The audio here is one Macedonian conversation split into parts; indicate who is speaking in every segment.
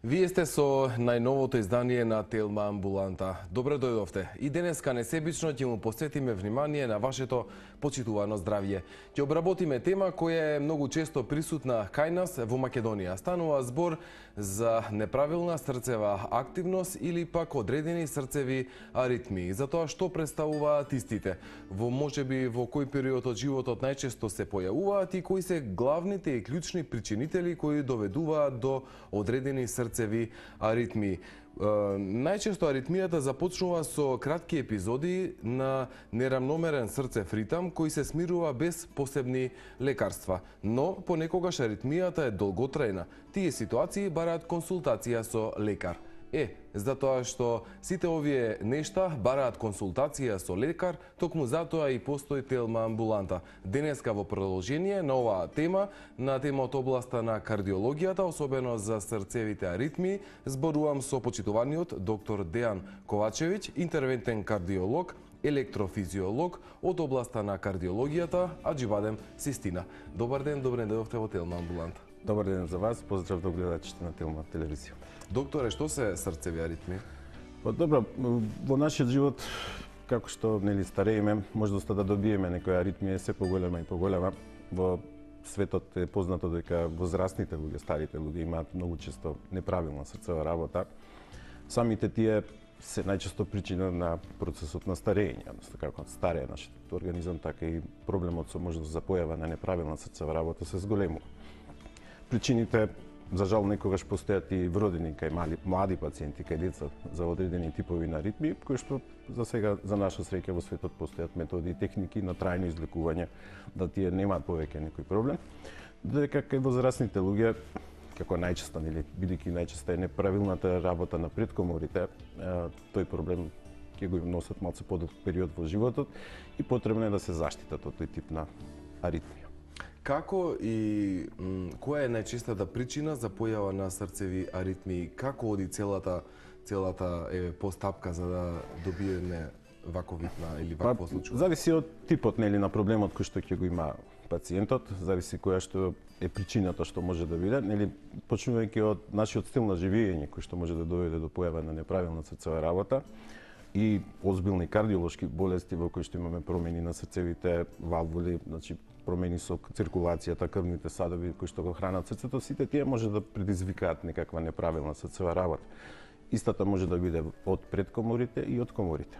Speaker 1: Вие сте со најновото издание на Телма Амбуланта. Добре дојдовте. И денеска несебично ќе му посветиме внимание на вашето почитувано здравје. Ќе обработиме тема која е многу често присутна кај нас во Македонија. Станува збор за неправилна срцева активност или пак одредени срцеви аритмии. За тоа што представуваат истите, можеби во кој период од животот најчесто се појавуваат и кои се главните и клучни причинители кои доведуваат до одредени срцеви аритмии. Најчесто аритмијата започнува со кратки епизоди на нерамномерен срцев ритам кој се смирува без посебни лекарства, но понекогаш аритмијата е долготрајна. Тие ситуации бараат консултација со лекар. Затоа што сите овие нешта бараат консултација со лекар, токму затоа и постои Телма Амбуланта. Денеска во продолжение на оваа тема, на тема од областа на кардиологијата, особено за срцевите аритмии, зборувам со почитуваниот доктор Дејан Ковачевиќ, интервентен кардиолог, електрофизиолог од областа на кардиологијата, Аџибадем Систина. Добар ден, добре дојдовте во Телма Амбуланта.
Speaker 2: Добар ден за вас, поздрав до гледачите на Телма телевизија.
Speaker 1: Докторе, што се срцеви аритмии?
Speaker 2: Добро, во нашиот живот, како што старееме, можноста да добиеме некоја аритмија се поголема и поголема. Во светот е познато дека возрастните луѓе, старите луѓе имаат многу често неправилна срцева работа. Самите тие се најчесто причина на процесот на старење, односно како старее нашиот организам, така и проблемот со можност за појава на неправилна срцева работа се зголемува. Причините, за жал, некогаш постојат и вродени кај млади пациенти, кај деца за одредени типови на аритмии, кои што за сега, за наша среќа, во светот постојат методи и техники на трајно излекување, да тие немаат повеќе некој проблем. Додека кај возрастните луѓе, како најчесто, бидејќи најчесто е неправилната работа на предкоморите, тој проблем ќе го носат малку подолг период во животот и потребно е да се заштитат од тој тип на аритмија.
Speaker 1: Како и која е најчестата причина за појава на срцеви аритмии? Како оди целата постапка за да добиеме ваков вид или вакво случај?
Speaker 2: Зависи од типот на проблемот кој што ќе го има пациентот, зависи која што е причината што може да биде, почнувајќи од нашиот стил на живење кој што може да доведе до појава на неправилна срцева работа и озбилни кардиолошки болести во кои што имаме промени на срцевите валвули, значи промени со циркулацијата, крвните садови кои што го хранат срцето, сите тие може да предизвикаат некаква неправилна срцева работа. Истата може да биде од предкоморите и од коморите.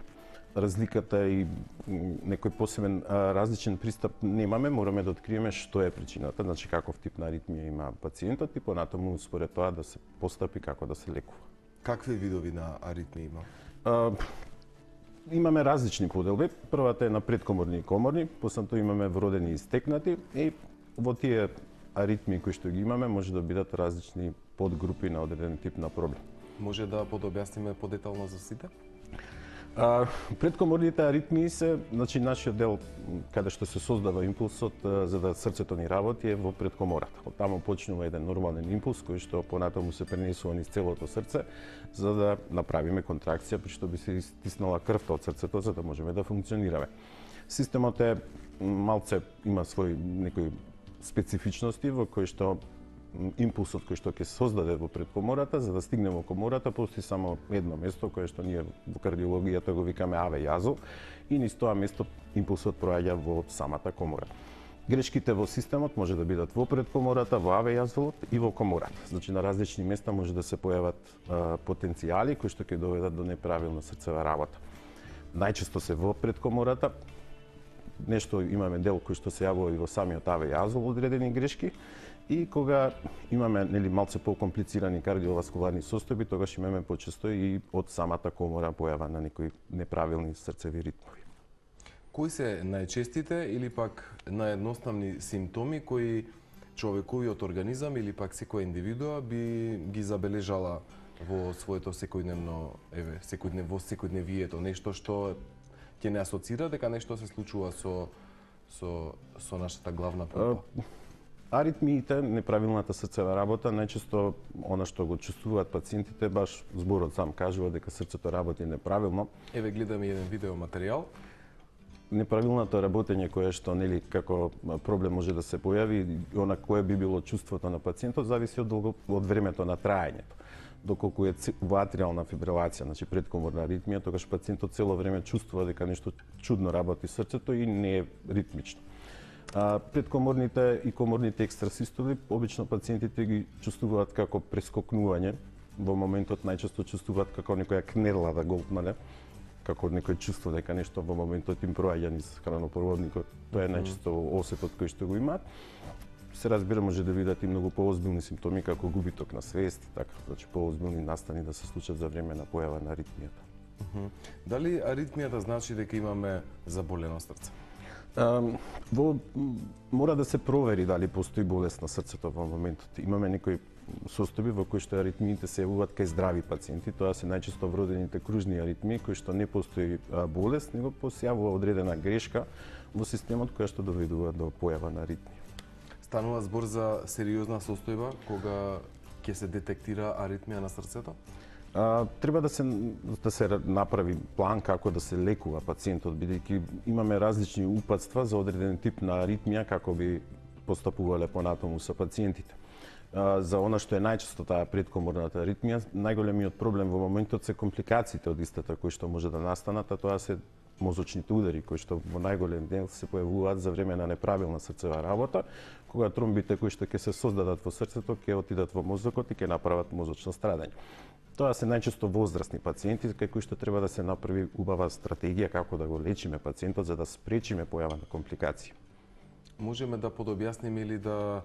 Speaker 2: Разликата и некој посебен различен пристап немаме, мораме да откриеме што е причината, значи каков тип на аритмија има пациентот и понатаму според тоа да се постапи како да се лекува.
Speaker 1: Какви видови на аритмии има?
Speaker 2: Имаме различни поделби. Првата е на предкоморни и коморни, после тоа имаме вродени и стекнати и во тие аритмии кои што ги имаме може да бидат различни подгрупи на одреден тип на проблем.
Speaker 1: Може да подобјасниме подетално за сите?
Speaker 2: Предкоморните аритмии се, значи нашиот дел каде што се создава импулсот за да срцето ни работи е во предкомората. Од таму почнува еден нормален импулс кој што понатаму се пренесува низ целото срце за да направиме контракција при што би се стиснала крвта од срцето за да можеме да функционираме. Системот е малце има свои некои специфичности во кои што импулсот кој што ќе се создаде во предкомората, за да стигне во комората, постои само едно место кое што ние во кардиологијата го викаме аве јазол и низ тоа место импулсот проаѓа во самата комора. Грешките во системот може да бидат во предкомората, во аве јазолот и во комората. Значи на различни места може да се појават потенцијали кои што ќе доведат до неправилна срцева работа. Најчесто се во предкомората, нешто имаме дел кој што се јавува и во самиот аве јазол одредени грешки. И кога имаме малце покомплицирани кардиоваскуларни состојби, тогаш имаме почесто и од самата комора појава на некои неправилни срцеви ритмови.
Speaker 1: Кои се најчестите или пак наједноставни симптоми кои човековиот организам или пак секоја индивидуа би ги забележала во своето секојдневието, нешто што ќе не асоцира дека нешто се случува со нашата главна помпа?
Speaker 2: Аритмиите, неправилната срцева работа, најчесто она што го чувствуваат пациентите, баш зборот сам кажува дека срцето работи неправилно.
Speaker 1: Гледаме еден видео материјал.
Speaker 2: Неправилното работење кое што како проблем може да се појави, она кое би било чувството на пациентот зависи од времето на траењето. доколку е во атриална фибрилација, значи предкоморна аритмија, тогаш пациентот цело време чувствува дека нешто чудно работи срцето и не е ритмично. Предкоморните и коморните екстрасистоли, обично пациентите ги чувствуваат како прескокнување, во моментот најчесто чувствуваат како некоја кнерла да голтнале, како некој чувство дека нешто во моментот им проаѓа низ хранопроводникот. Тоа е најчесто осетот кој што го имаат. Се разбира, може да видат и многу поозбилни симптоми како губиток на свест, така, значи поозбилни настани да се случат за време на појава на аритмијата.
Speaker 1: Дали аритмијата значи дека имаме заболено срце?
Speaker 2: Мора да се провери дали постои болест на срцето во моментот. Имаме некои состојби во кои што аритмиите се јавуваат кај здрави пациенти, тоа се најчесто вродените кружни аритмии кои што не постои болест, него се јавува одредена грешка во системот која што доведува до појава на аритмија.
Speaker 1: Станува збор за сериозна состојба кога ќе се детектира аритмија на срцето?
Speaker 2: Треба да се направи план како да се лекува пациентот, бидејќи имаме различни упатства за одреден тип на аритмија како би постапувале понатаму со пациентите. За она што е најчесто таа предкоморната аритмија, најголемиот проблем во моментот се компликациите од истата кои што може да настанат, а тоа се мозочните удари кои што во најголем дел се појавуваат за време на неправилна срцева работа, кога тромбите кои што ќе се создадат во срцето ќе отидат во мозокот и ќе направат мозочно страдање. Тоа се најчесто возрастни пациенти кај кои што треба да се направи убава стратегија како да го лечиме пациентот за да спречиме појава на компликации.
Speaker 1: Можеме да подобјасниме или да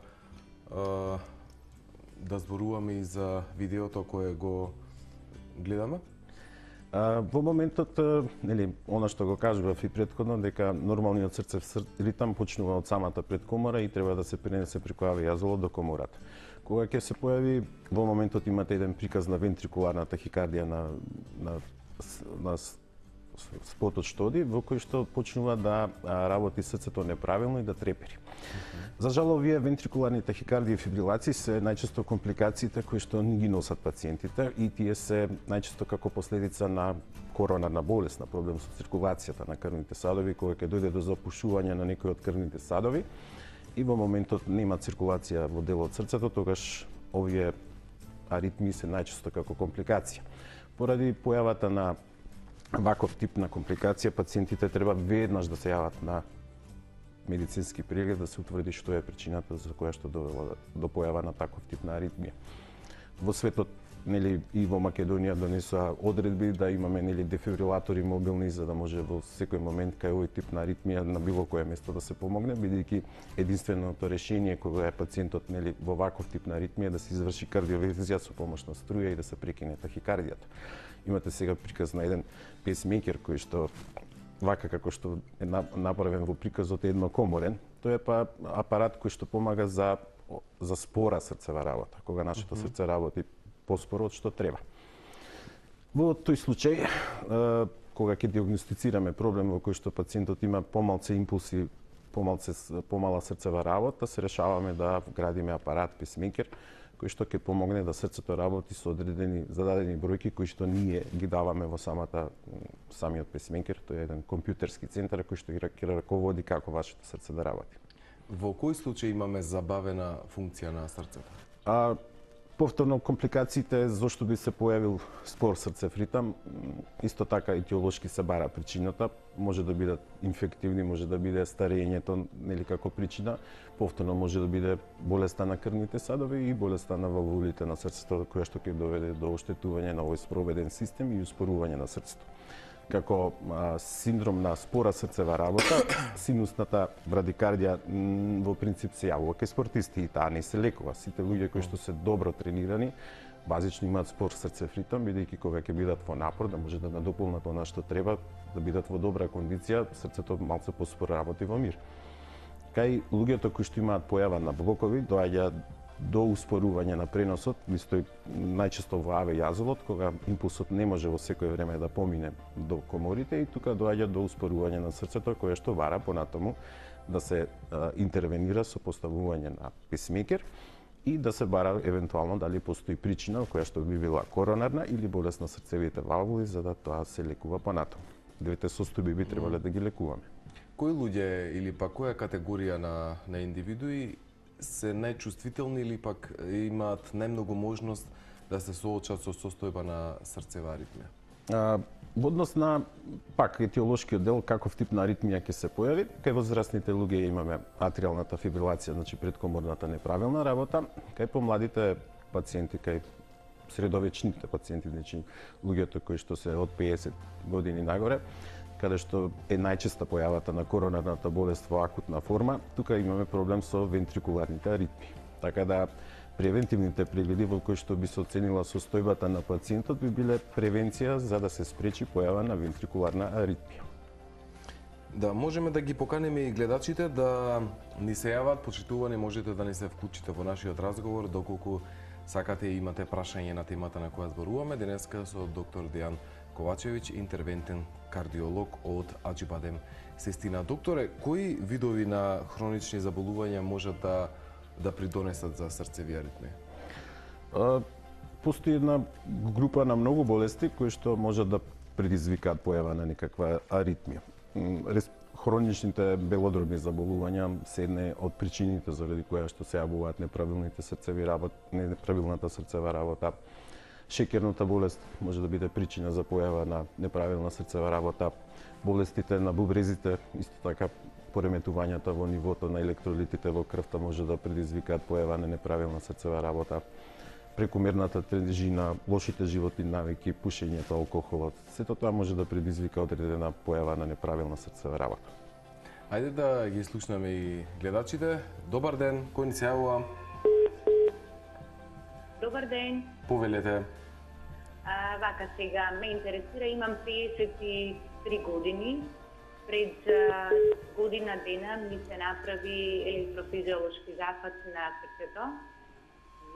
Speaker 1: зборуваме и за видеото кое го гледаме?
Speaker 2: Во моментот, нели, она што го кажував и претходно, дека нормалниот срцев ритам почнува од самата предкомора и треба да се пренесе преку авијазолот до комората. Кога ќе се појави, во моментот имате еден приказ на вентрикуларна тахикардија на спотот што оди, во кој што почнува да работи срцето неправилно и да трепери. За жал, овие вентрикуларни тахикардии и фибрилации се најчесто компликациите кои што ни ги носат пациентите и тие се најчесто како последица на коронарна болест, на проблем со циркулацијата на крвните садови, кога ќе дојде до запушување на некои од крвните садови и во моментот нема циркулација во делот срцето, тогаш овие аритмии се најчесто како компликација. Поради појавата на ваков тип на компликација, пациентите треба веднаш да се јават на медицински преглед да се утврди што е причината за која што довела до појава на таков тип на аритмија. Во светот, нели, и во Македонија донесоа одредби да имаме, нели, дефибрилатори мобилни за да може во секој момент кај овој тип на аритмија на било кое место да се помогне, бидејќи единственото решение кога е пациентот, нели, во ваков тип на аритмија да се изврши кардиовезија со помош на струја и да се прекине тахикардијата. Имате сега приказ на еден песмейкер кој што вака како што е направен во приказот еднокоморен, тој е па апарат кој што помага за спора срцева работа, кога нашето срце работи поспоро од што треба. Во тој случај, кога ќе диагностицираме проблем во кој што пациентот има помалце импулси, помала срцева работа, се решаваме да вградиме апарат песмейкер кој што ќе помогне да срцето работи со одредени зададени бројки кои што ние ги даваме во самиот песмейкер. Тој е еден компјутерски центар кој што ќе раководи како вашето срце да работи.
Speaker 1: Во кој случај имаме забавена функција на срцето?
Speaker 2: Повторно компликациите зошто би се појавил спор срцев ритам, исто така етиолошки се бара причината, може да бидат инфективни, може да биде старењето, нели, како причина, повторно може да биде болеста на крвните садови и болеста на валвулите на срцето, која што ќе доведе до оштетување на овој спроведен систем и успорување на срцето. Како синдром на спора срцева работа, синусната брадикардија во принцип се јавува кај спортисти и таа не се лекува. Сите луѓе кои што се добро тренирани, базично имаат спор срцев ритам, бидејќи кога ќе бидат во напор, да може да надополнат она што треба, да бидат во добра кондиција, срцето малце поспор работи во мир. Кај луѓето кои што имаат појава на блокови, доаѓа до успорување на преносот, најчесто во авијазолот, кога импулсот не може во секој време да помине до коморите и тука доаѓа до успорување на срцето, кое што бара понатаму да се интервенира со поставување на песмейкер и да се бара евентуално дали постои причина која што би била коронарна или болест на срцевите валвули за да тоа се лекува понатаму. Двете состојби би требале да ги лекуваме.
Speaker 1: Кои луѓе или пак која категорија на индивидуи се најчувствителни или пак имаат најмногу можност да се соочат со состојба на срцева аритмија?
Speaker 2: Во однос на пак етиолошкиот дел, каков тип на аритмија ќе се појави, кај возрастните луѓе имаме атриалната фибрилација, значи предкоморната неправилна работа, кај помладите пациенти, кај средовечните пациенти, значи луѓето кои што се од 50 години нагоре, каде што е најчеста појавата на коронарната болест во акутна форма, тука имаме проблем со вентрикуларните аритмии. Така да превентивните прегледи во кои што би се оценила состојбата на пациентот би биле превенција за да се спречи појава на вентрикуларна аритмија.
Speaker 1: Да, можеме да ги поканеме и гледачите да ни се јават, почитувани, можете да ни се вклучите во нашиот разговор доколку сакате и имате прашање на темата на која зборуваме денеска со доктор Дејан Ковачевиќ, интервентен кардиолог од Аџибадем Сестина. Докторе, кои видови на хронични заболувања можат да придонесат за срцеви аритмии?
Speaker 2: Постои една група на многу болести кои што можат да предизвикаат појава на некаква аритмија. Хроничните белодробни заболувања се една од причините заради која што се јавуваат неправилната срцева работа. Шеќерната болест може да биде причина за појава на неправилна срцева работа. Болестите на бубрезите, исто така пореметувањата во нивото на електролитите во крвта може да предизвикаат појава на неправилна срцева работа. Прекумерната тежина, лошите животни навики, пушењето, алкохолот, сето тоа може да предизвика одредена појава на неправилна срцева работа.
Speaker 1: Ајде да ги слушнеме и гледачите. Добар ден, кој ни се јавува?
Speaker 3: Добар ден.
Speaker 1: Повелете.
Speaker 3: Вака сега ме интересира, имам 53 години. Пред година дена ми се направи електрофизиолошки зафат на срцето.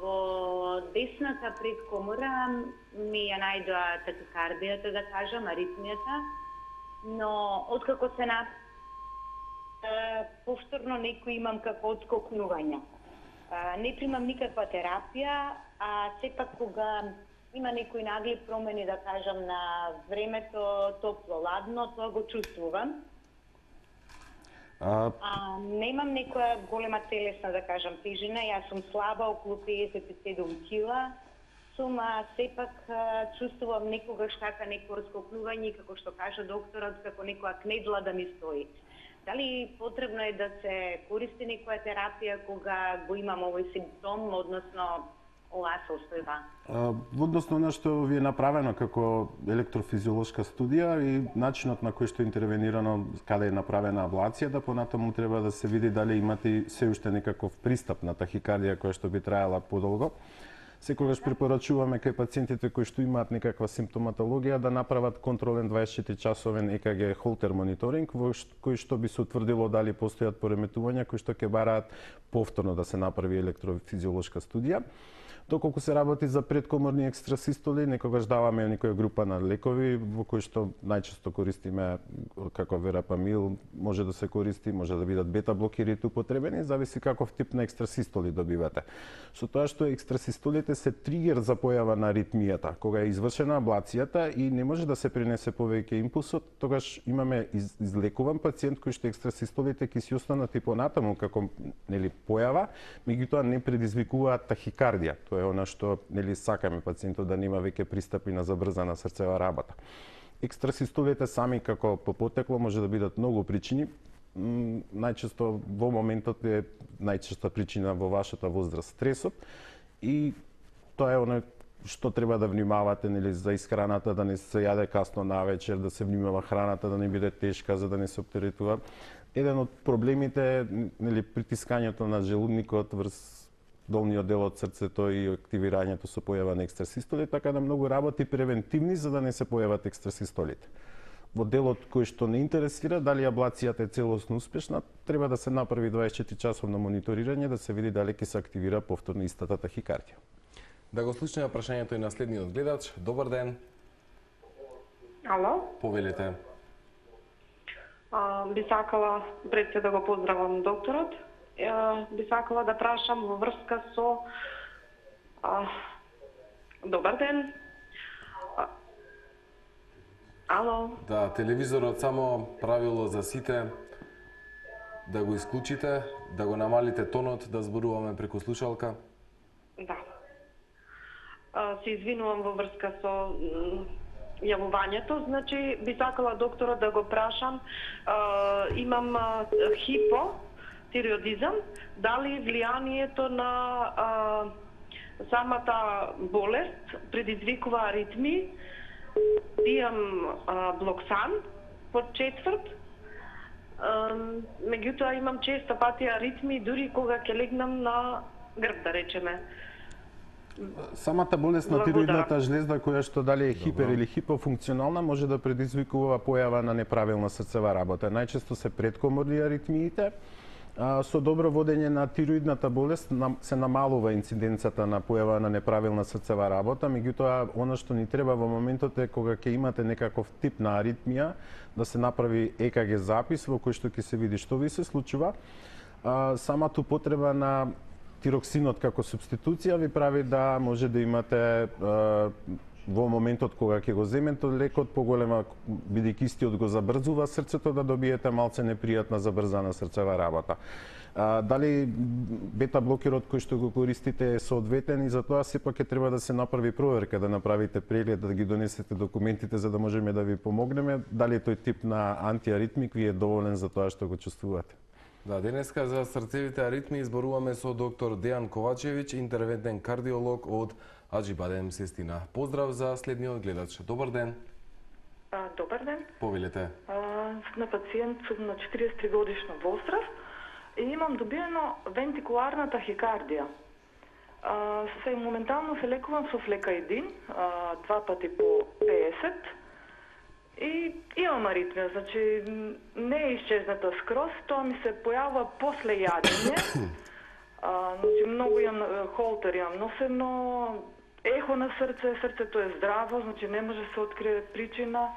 Speaker 3: Во десната предкомора ми ја најдоа такикардијата, да кажам, аритмијата, но откако се повторно некој имам како отскокнувања. Не примам никаква терапија, а сепак кога има некои нагли промени, да кажам, на времето, топло-ладно, тоа го чувствувам. Немам некоја голема телесна, да кажам, тежина. Јас сум слаба, околу 57 кила. Сепак чувствувам некогаш така некој раскопнување, како што кажа докторот, како некоја кнедла да ми стои. Дали потребно е да се користи некоја терапија кога го имам овој симптом, односно оваа состојба?
Speaker 2: Во односно на што ви е направено како електрофизиолошка студија и начинот на кој што е интервенирано, каде е направена аблација, понатаму треба да се види дали имате се уште некаков пристап на тахикардија која што би траела подолго. Секогаш препорачуваме кај пациентите кои што имаат некаква симптоматологија да направат контролен 24-часовен ЕКГ холтер мониторинг, во кој што би се утврдило дали постојат пореметувања кои што ќе бараат повторно да се направи електрофизиолошка студија. Доколку се работи за предкоморни екстрасистоли, некогаш даваме некоја група на лекови во кои што најчесто користиме како верапамил, може да се користи, може да бидат бета блокирите употребени, зависи каков тип на екстрасистоли добивате. Со тоа што екстрасистолите се тригер за појава на аритмијата, кога е извршена аблацијата и не може да се пренесе повеќе импулсот, тогаш имаме излекуван пациент кој што екстрасистолите ќе си останат и понатаму како појава, меѓутоа не предизвикуваат тахикардија. Тоа е она што сакаме пациентот да нема веќе пристапи на забрзана срцева работа. Екстрасистолите сами како по потекло може да бидат многу причини. Најчесто во моментот е најчеста причина во вашата возраст стресот и тоа е оно што треба да внимавате за исхраната, да не се јаде касно навечер, да се внимава храната да не биде тешка за да не се оптеретува. Еден од проблемите е притискањето на желудникот врз долниот дел од срцето и активирањето со појава на екстрасистоли, така да многу работи превентивни за да не се појават екстрасистолите. Во делот кој што не интересира дали аблацијата е целосно успешна, треба да се направи 24-часовно мониторирање да се види дали ќе се активира повторно истата тахикардија.
Speaker 1: Да го слушнеме прашањето и на следниот гледач. Добар ден.
Speaker 4: Ало?
Speaker 1: Повелете.
Speaker 4: Би сакала пред се да го поздравам докторот. Би сакала да прашам во врска со... Добар ден. Ало?
Speaker 1: Да, телевизорот само правило за сите да го исклучите, да го намалите тонот, да зборуваме преку слушалка.
Speaker 4: Да. се извинувам во врска со јавувањето. Значи, би сакала докторот да го прашам, имам хипотиреодизам, дали влијанието на самата болест предизвикува аритми, пијам блоксан под четврт, меѓутоа имам често пати аритми дури кога ќе легнам на грб, да речеме.
Speaker 2: Самата болест на
Speaker 4: Благодарам.
Speaker 2: тироидната жлезда, која што дали е хипер или хипофункционална, може да предизвикува појава на неправилна срцева работа. Најчесто се предкоморни аритмиите. Со добро водење на тироидната болест се намалува инциденцата на појава на неправилна срцева работа, меѓутоа она што ни треба во моментот е кога ќе имате некаков тип на аритмија, да се направи ЕКГ запис во кој што ќе се види што ви се случува. Самата употреба на тироксинот како субституција ви прави да може да имате во моментот кога ќе го земете лекот поголема, бидејќи истиот го забрзува срцето, да добиете малце непријатна забрзана срцева работа. Дали бета блокерот кој што го користите е соодветен, и за тоа сепак ќе треба да се направи проверка, да направите преглед, да ги донесете документите за да можеме да ви помогнеме, дали тој тип на антиаритмик ви е доволен за тоа што го чувствувате.
Speaker 1: Да, денеска за срцевите аритми изборуваме со доктор Дејан Ковачевиќ, интервентен кардиолог од Аџибадем, Сестина. Поздрав за следниот гледач. Добар ден.
Speaker 5: Добар ден.
Speaker 1: Повелете.
Speaker 5: На пациент сум на 43 годишна возраст и имам добиено вентикуларна тахикардија. Моментално се лекувам со флекаидин, 2 пати по 50. И имам аритмија, значи не е исчезната скроз, тоа ми се појава после јадење. Значи многу имам холтер, имам носено, ехо на срцето е здраво, значи не може да се открие причина.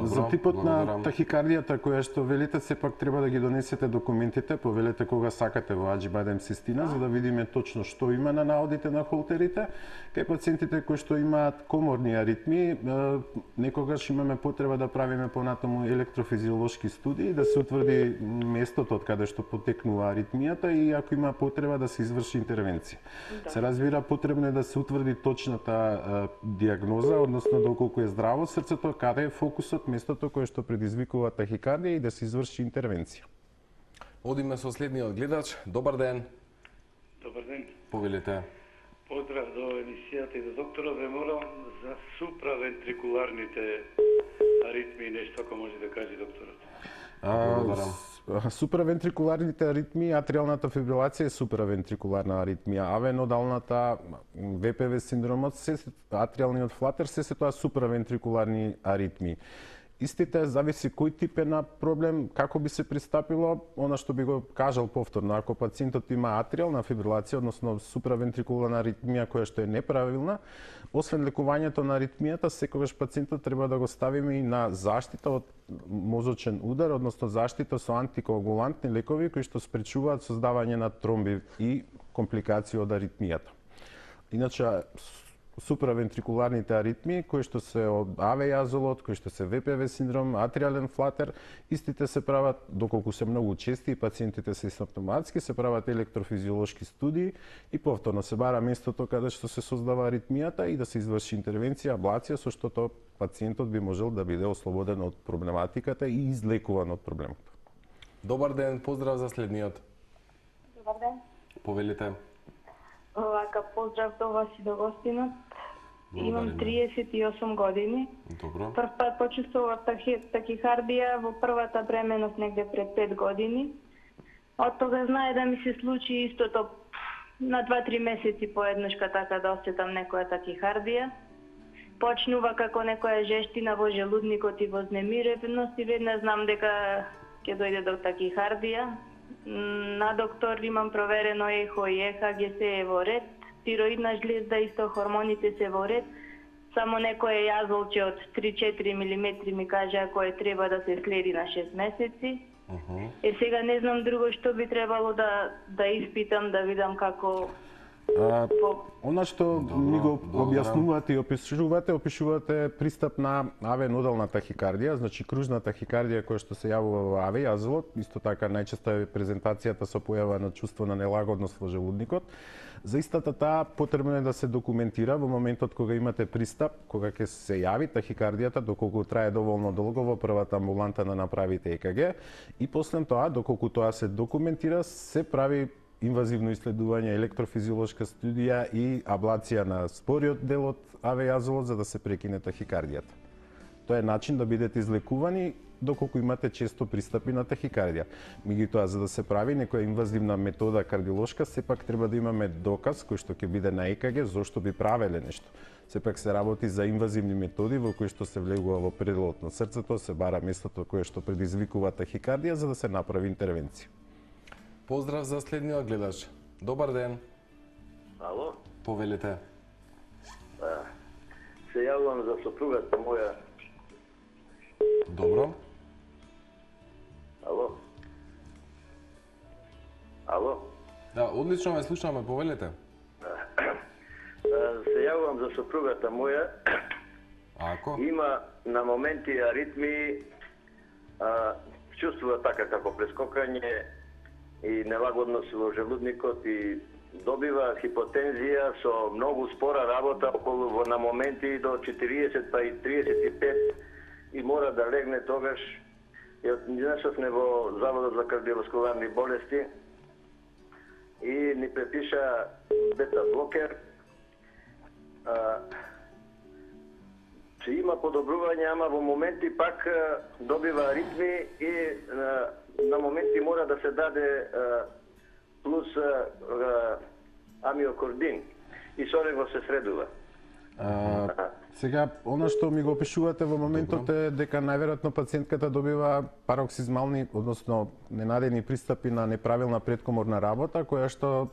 Speaker 2: За типот на тахикардијата која што велите, сепак треба да ги донесете документите, повелете кога сакате во Аџибадем, Сестина, за да видиме точно што има на наодите на холтерите. Кај пациентите кои што имаат коморни аритми, некогаш имаме потреба да правиме понатаму електрофизиолошки студии, да се утврди местото од каде што потекнува аритмијата и ако има потреба да се изврши интервенција. Да. Се разбира, потребно е да се утврди точната диагноза, односно доколку е здраво срцето, каде е фокусот, местото кое што предизвикува тахикардија и да се изврши интервенција.
Speaker 1: Одиме со следниот гледач. Добар ден.
Speaker 6: Добар ден.
Speaker 1: Повелете.
Speaker 6: Поздрав до емисијата и до докторот. Ве морам за суправентрикуларните аритми нешто ако може да каже докторот.
Speaker 2: Суправентрикуларните аритми, атриалната фибрилација е суправентрикуларна аритмија, авенодалната, ВПВ синдромот, атриалниот флатер, се тоа суправентрикуларни аритми. Истите зависи кој тип е на проблем, како би се пристапило, она што би го кажал повторно, ако пациентот има атриална фибрилација, односно суправентрикуларна аритмија која што е неправилна, освен лекувањето на аритмијата, секогаш пациентот треба да го ставиме и на заштита од мозочен удар, односно заштита со антикоагулантни лекови кои што спречуваат создавање на тромби и компликации од аритмијата. Иначе суправентрикуларните аритми, кои што се од АВ-јазолот, кои што се ВПВ синдром, атриален флатер, истите се прават, доколку се многу чести и пациентите се симптоматски, се прават електрофизиолошки студии и повторно се бара местото каде што се создава аритмијата и да се изврши интервенција, аблација, со што пациентот би можел да биде ослободен од проблематиката и излекуван од проблемот.
Speaker 1: Добар ден, поздрав за следниот.
Speaker 7: Добар ден.
Speaker 1: Повелите.
Speaker 7: Вака, поздрав до вас и до гостинот. Имам 38 години.
Speaker 1: Добро.
Speaker 7: Прв пат почувствував тахикардија во првата бременост негде пред 5 години. Од тога знае да ми се случи истото на 2-3 месеци поеднашка така да осетам некоја тахикардија. Почнува како некоја жештина во желудникот и вознемиреност и веднаш знам дека ќе дојде до тахикардија. На доктор имам проверено ехо и ЕКГ се е во ред, тироидна жлезда исто, хормоните се во ред, само некој јазолче од 3-4 мм ми кажа кое треба да се следи на 6 месеци. Сега не знам друго што би требало да испитам, да видам како
Speaker 2: Она што ми го објаснувате и опишувате пристап на аве-нодална тахикардија, значи кружна тахикардија која што се јавува во аве-јазолот, исто така најчесто е презентацијата со појава на чувство на нелагодност во желудникот. За истата таа потребно е да се документира во моментот кога имате пристап, кога ќе се јави тахикардијата, доколку трае доволно долго во првата амбуланта да направите ЕКГ и после тоа, доколку тоа се документира, се прави инвазивно исследување, електрофизиолошка студија и аблација на спориот дел од аве-јазолот за да се прекине тахикардијата. Тоа е начин да бидете излекувани доколку имате често пристапи на тахикардија. Меѓутоа, за да се прави некоја инвазивна метода кардиолошка, сепак треба да имаме доказ кој што ќе биде на ЕКГ зошто би правеле нешто. Сепак се работи за инвазивни методи во кои што се влегува во пределот на срцето, се бара местото кое што предизвикува тахикардија за да се направи интервенција.
Speaker 1: Поздрав за следниот гледач. Добар ден.
Speaker 8: Ало?
Speaker 1: Повелете.
Speaker 8: Се јавувам за сопругата моја.
Speaker 1: Добро.
Speaker 8: Ало? Ало?
Speaker 1: Да, одлично ме слушаме, повелете.
Speaker 8: Се јавувам за сопругата моја.
Speaker 1: Ако?
Speaker 8: Има на моменти аритми, чувствува така како прескокање и нелагодност во желудникот и добива хипотензија со многу спора работа околу на моменти до 40 па и 35 и мора да легне тогаш. Ја нешавме во Заводот за кардиоваскуларни болести и ни препиша бета-блокер. Че има подобрување, ама во моменти пак добива аритми и на моменти мора да се даде плюс амиокордин и со него се средува.
Speaker 2: Сега, она што ми го опишувате во моментот е дека најверојатно пациентката добива пароксизмални, односно ненадени пристапи на неправилна преткоморна работа, која што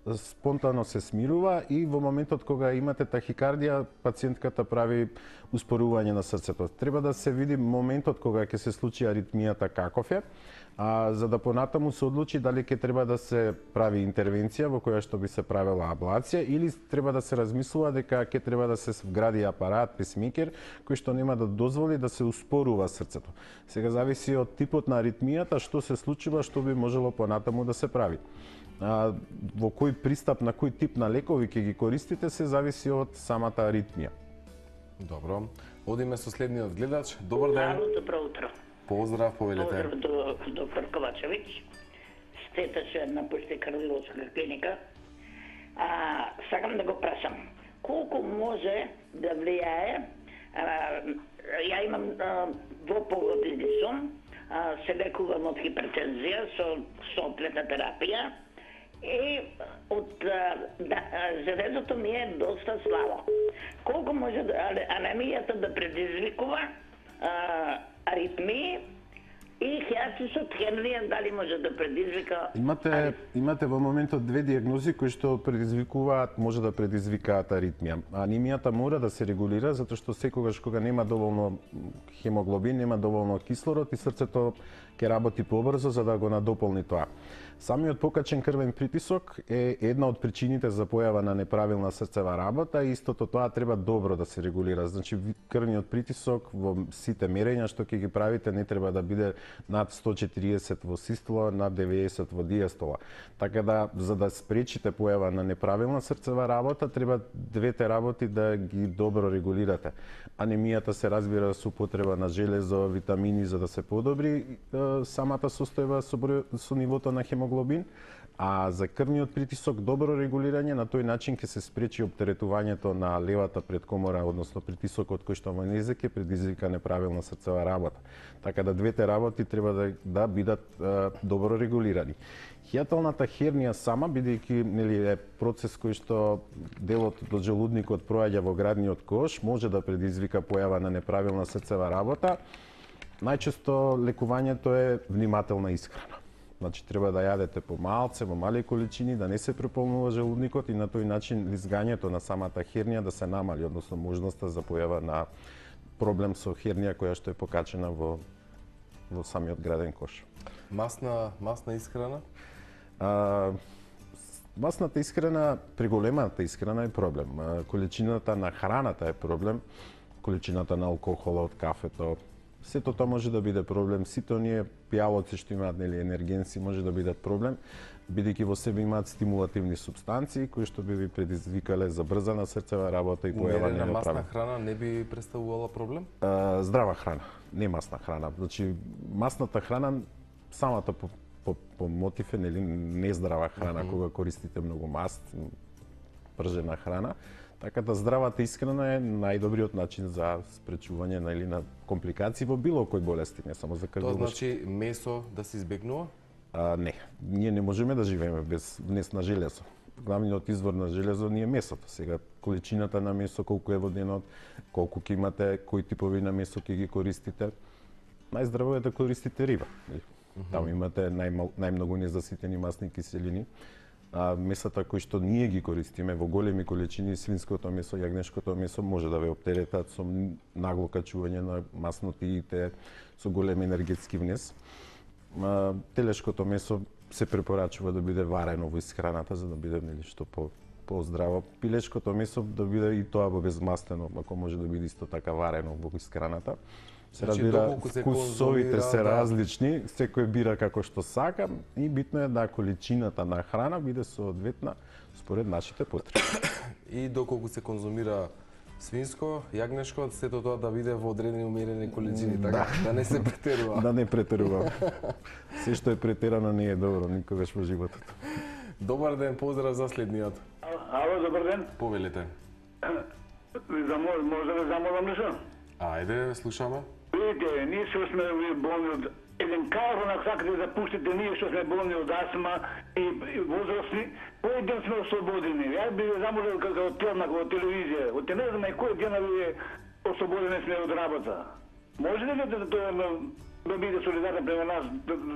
Speaker 2: спонтано се смирува и во моментот кога имате тахикардија, пациентката прави успорување на срцето. Треба да се види моментот кога ќе се случи аритмијата каков е, за да понатаму се одлучи дали ќе треба да се прави интервенција во која што би се правела аблација или треба да се размислува дека ќе треба да се вгради апарат, песмикер, кој што нема да дозволи да се успорува срцето. Сега зависи од типот на аритмијата, што се случува, што би можело понатаму да се прави. Во кој пристап, на кој тип на лекови ќе ги користите, се зависи од самата аритмија.
Speaker 1: Добро. Одиме со следниот гледач. Добар ден.
Speaker 9: Ало, добро утро.
Speaker 1: Поздрав, повелете.
Speaker 9: Поздрав до доктор Ковачевиќ. Стета со една пушти кардиолошка клиника. Сакам да го прашам, колку може да влијае, ја имам во погодини сум, се лекувам од хипертензија со соответна терапија и од железото ми е доста слабо. Колку може анемијата да предизвикува аритмии и хиатисот хернија дали може да предизвика?
Speaker 2: Имате во моментот две диагнози кои што предизвикуваат, може да предизвикаат аритмија. Анемијата мора да се регулира затоа што секогаш кога нема доволно хемоглобин, нема доволно кислород и срцето ќе работи побрзо за да го надополни тоа. Самиот покачен крвен притисок е една од причините за појава на неправилна срцева работа и истото тоа треба добро да се регулира. Значи крвниот притисок во сите мерења што ќе ги правите не треба да биде над 140 во систола, над 90 во диастола. Така да за да спречите појава на неправилна срцева работа треба двете работи да ги добро регулирате. Анемијата се разбира со употреба на железо, витамини за да се подобри самата состојба со нивото на хемоглобин, а за крвниот притисок добро регулирање на тој начин ќе се спречи оптеретувањето на левата преткомора, односно притисокот кој што во незе ќе предизвика неправилна срцева работа. Така да двете работи треба да бидат добро регулирани. Хијателната хернија сама, бидејќи е процес кој што делот до желудникот проаѓа во градниот кош, може да предизвика појава на неправилна срцева работа. Најчесто лекувањето е внимателна исхрана. Значи треба да јадете помалце, во мали количини, да не се преполнува желудникот и на тој начин лизгањето на самата хернија да се намали, односно можноста за појава на проблем со хернија која што е покачена во самиот граден кош.
Speaker 1: Масна исхрана?
Speaker 2: Масната исхрана, преголемата исхрана е проблем. Количината на храната е проблем, количината на алкохола од кафето. Сето тоа може да биде проблем. Сите оние пијалоци што имаат енергенси може да бидат проблем, бидејќи во себе имаат стимулативни субстанции кои што би ви предизвикале забрзана срцева работа и појавање на
Speaker 1: масна храна не би представувала проблем?
Speaker 2: Здрава храна, не масна храна. Значи масната храна самата по мотив е нездрава храна кога користите многу маст, пржена храна. Така да здравата исхрана е најдобриот начин за спречување на компликации во било кој болести, не само за кардиолошки.
Speaker 1: Тоа значи месо да се избегнува?
Speaker 2: Не, ние не можеме да живееме без внес на железо. Главниот извор на железо ни е месото. Сега количината на месо колку е во денот, колку ќе имате, кои типови на месо ќе ги користите. Најздраво е да користите риба. Таму имате најмногу незаситени масни киселини. Месата кои што ние ги користиме во големи количини, свинското месо, јагнешкото месо може да ве оптеретат со нагло качување на маснотиите, со голем енергетски внес. Телешкото месо се препорачува да биде варено во исхраната за да биде што поздраво. Пилешкото месо да биде и тоа во безмастено, ако може да биде исто така варено во исхраната. Се разбира, вкусовите се различни, секој бира како што сака и битно е да количината на храна биде соодветна според нашите потреби.
Speaker 1: И доколку се конзумира свинско, јагнешко, сето тоа да биде во одредени умерени количини, така да не се претерува.
Speaker 2: Да не претерува. Се што е претерано не е добро никогаш во животот.
Speaker 1: Добар ден, поздрав за следниот.
Speaker 6: Ало, добар ден.
Speaker 1: Повелете.
Speaker 6: Може да ве замолам нешто?
Speaker 1: Ајде, слушаме.
Speaker 6: Видите, ние што сме болни од еден карон, ако сакате да пуштите ние што сме болни од астма и возрастни, кој ден сме ослободени? Ја би ве замолил како од телевизија. Од не знам кој ден ви ослободени сме од работа. Може ли да биде солидарен према нас,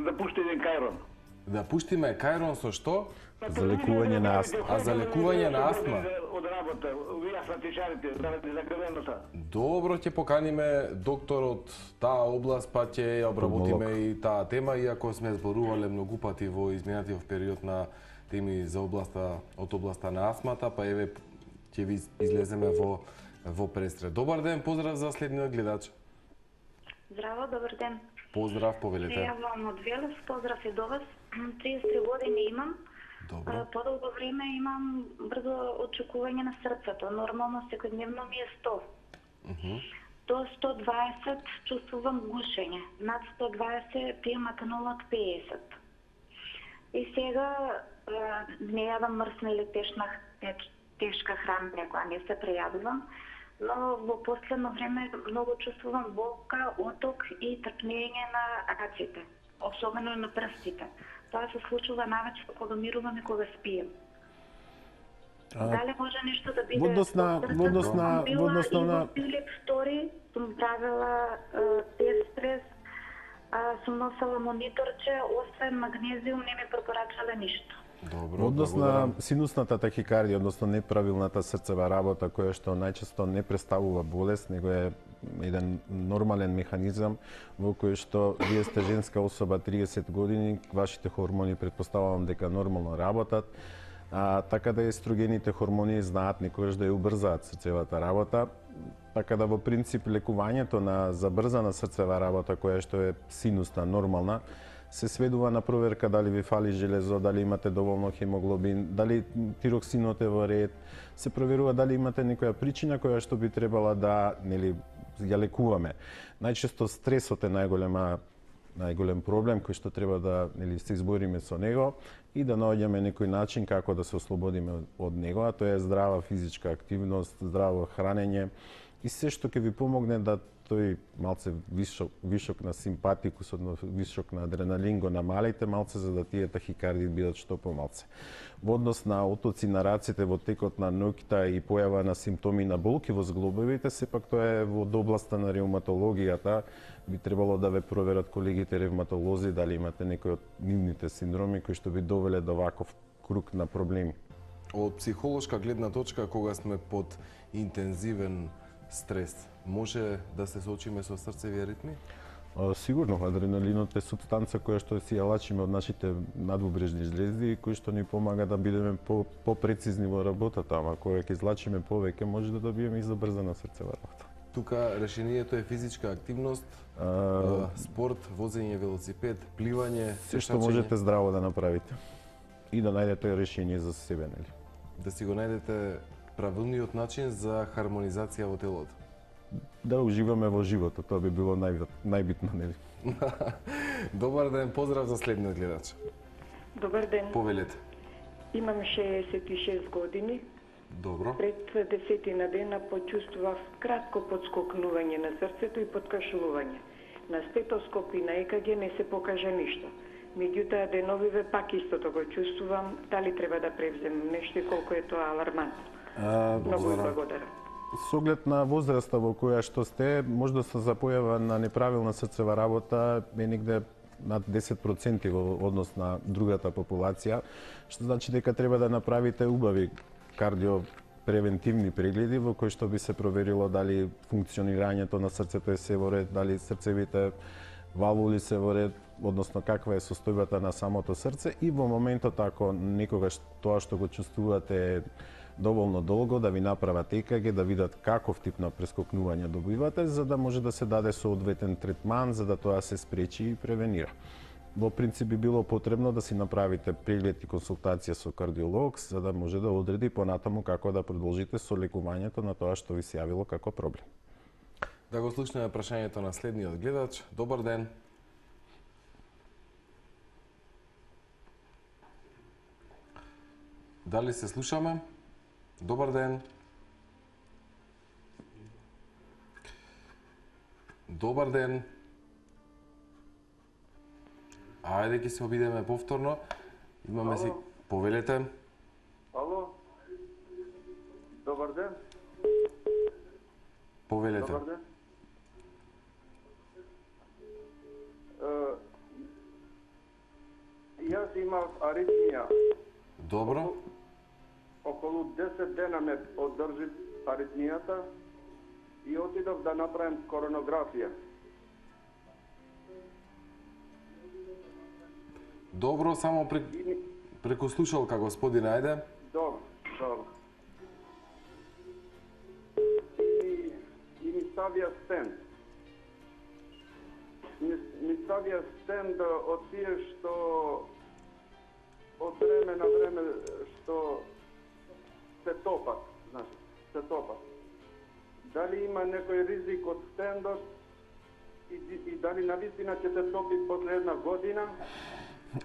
Speaker 6: да пушти еден кајрон?
Speaker 1: Да пуштиме кајрон со што?
Speaker 2: За лекување на астма.
Speaker 1: А за лекување на астма?
Speaker 6: Од работа, ви астматичарите, заради загревеноста.
Speaker 1: Добро, ќе поканиме доктор од таа област, па ќе ја обработиме и таа тема, иако сме зборувале многу пати во изминатиот период на теми за од областа на астмата, па еве ќе ви излеземе во престред. Добар ден, поздрав за следниот гледач.
Speaker 7: Здраво, добар ден.
Speaker 1: Поздрав, повелете.
Speaker 7: Се јавам од Велес, поздрав и до вас. 33 години имам.
Speaker 1: Добро.
Speaker 7: Подолго време имам брзо очекување на срцето. Нормално секојдневно ми е 100. До 120 чувствувам гушење. Над 120 пијам метанол од 50. И сега не јадам мрсна или тешка храна, некоја не се прејадувам, но во последно време многу чувствувам болка, оток и трпнење на раците, особено на прстите. Тоа се случува навечер кога мирувам и кога спием. Дали може нешто да биде...
Speaker 2: Во однос на...
Speaker 7: И во Филип Стори сум правила тест стрес, сум носела мониторче, освен магнезиум не ми препорачале ништо.
Speaker 1: Добро,
Speaker 2: Во однос на синусната тахикардија, односно неправилната срцева работа, која што најчесто не представува болест, него е еден нормален механизам во кој што вие сте женска особа 30 години, вашите хормони претпоставувам дека нормално работат, така да естрогените хормони знаат некогаш да ја убрзаат срцевата работа, така да во принцип лекувањето на забрзана срцева работа која што е синусна, нормална, се сведува на проверка дали ви фали железо, дали имате доволно хемоглобин, дали тироксинот е во ред, се проверува дали имате некоја причина која што би требала да ја лекуваме. Најчесто стресот е најголем проблем кој што треба да се избориме со него и да наоѓаме некој начин како да се ослободиме од него, а тоа е здрава физичка активност, здраво хранење и се што ќе ви помогне да тој малце вишок на симпатикус, односно вишок на адреналин го намалите малце за да тие тахикарди бидат што помалце. Во однос на отоци на раците во текот на ноќта и појава на симптоми на болки во зглобовите, сепак тоа е во областа на реуматологијата, би требало да ве проверат колегите ревматолози дали имате некој од нивните синдроми кои што би довеле до ваков круг на проблеми.
Speaker 1: Од психолошка гледна точка, кога сме под интензивен стрес, може да се соочиме со срцеви аритми?
Speaker 2: Сигурно, адреналинот е супстанца која што си ја лачиме од нашите надвобрежни жлезди и кој што ни помага да бидеме попрецизни во работата, ама кога ќе излачиме повеќе може да добиеме и забрзана срцева работа.
Speaker 1: Тука решението е физичка активност, спорт, возење велосипед, пливање,
Speaker 2: се што можете здраво да направите и да најдете решение за себе, нели?
Speaker 1: Да си го најдете правилниот начин за хармонизација во телото.
Speaker 2: Да уживаме во животот, тоа би било најбитно, нели?
Speaker 1: Добар ден, поздрав за следниот гледач.
Speaker 10: Добар ден.
Speaker 1: Повелете.
Speaker 10: Имам 66 години.
Speaker 1: Добро.
Speaker 10: Пред 10 дена почувствував кратко подскокнување на срцето и подкашлување. На стетоскоп и на ЕКГ не се покажа ништо. Меѓутоа деновиве пак истото го чувствувам, дали треба да превземам нешто и колку е тоа алармантно. Многу благодарам.
Speaker 2: Со оглед на возраста во која што сте, може да се запојава на неправилна срцева работа е негде над 10% во однос на другата популација, што значи дека треба да направите убави кардиопревентивни прегледи во кои што би се проверило дали функционирањето на срцето е се во ред, дали срцевите валвули се во ред, односно каква е состојбата на самото срце и во моментот ако некогаш тоа што го чувствувате е доволно долго да ви направат ЕКГ, да видат каков тип на прескокнување добивате, за да може да се даде соодветен третман, за да тоа се спречи и превенира. Во принцип би било потребно да си направите преглед и консултација со кардиолог, за да може да одреди понатаму како да продолжите со лекувањето на тоа што ви се јавило како проблем.
Speaker 1: Да го слушнеме прашањето на следниот гледач. Добар ден. Дали се слушаме? Добар ден. Добар ден. Ајде ќе се обидеме повторно. Имаме си... Повелете.
Speaker 11: Ало. Добар ден.
Speaker 1: Повелете.
Speaker 11: Добар ден. Јас имав аритмија.
Speaker 1: Добро.
Speaker 11: Околу 10 дена ме одржи аритмијата и отидов да направим коронографија.
Speaker 1: Добро, само преку слушалка, господин, ајде.
Speaker 11: Добро, добро. И ми ставија стенд. Ми ставија стенд од тие што од време на време што се топат, значи, се топат. Дали има некој ризик од стендот и дали навистина ќе се топи после една година?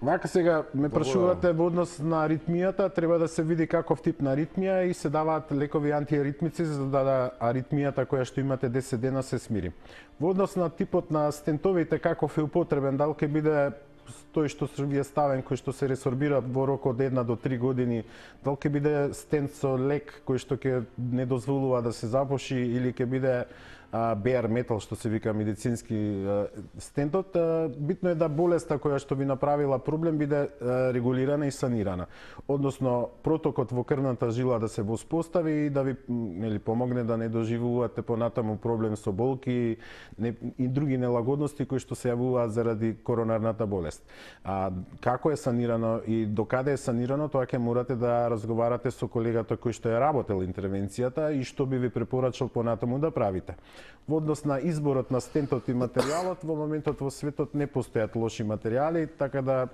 Speaker 2: Вака сега ме прашувате во однос на аритмијата, треба да се види каков тип на аритмија и се даваат лекови антиаритмици за да аритмијата која што имате 10 дена се смири. Во однос на типот на стентовите каков е употребен, дали ќе биде тој што ви е ставен, кој што се ресорбира во рок од 1 до 3 години, дали ќе биде стент со лек кој што ќе не дозволува да се запуши или ќе биде bare metal, што се вика медицински стентот, битно е да болеста која што ви направила проблем биде регулирана и санирана. Односно, протокот во крвната жила да се воспостави и да ви помогне да не доживувате понатаму проблем со болки и други нелагодности кои што се јавуваат заради коронарната болест. Како е санирано и докаде е санирано, тоа ќе морате да разговарате со колегата кој што е работел интервенцијата и што би ви препорачал понатаму да правите. Во однос на изборот на стентот и материјалот, во моментот во светот не постојат лоши материјали, така да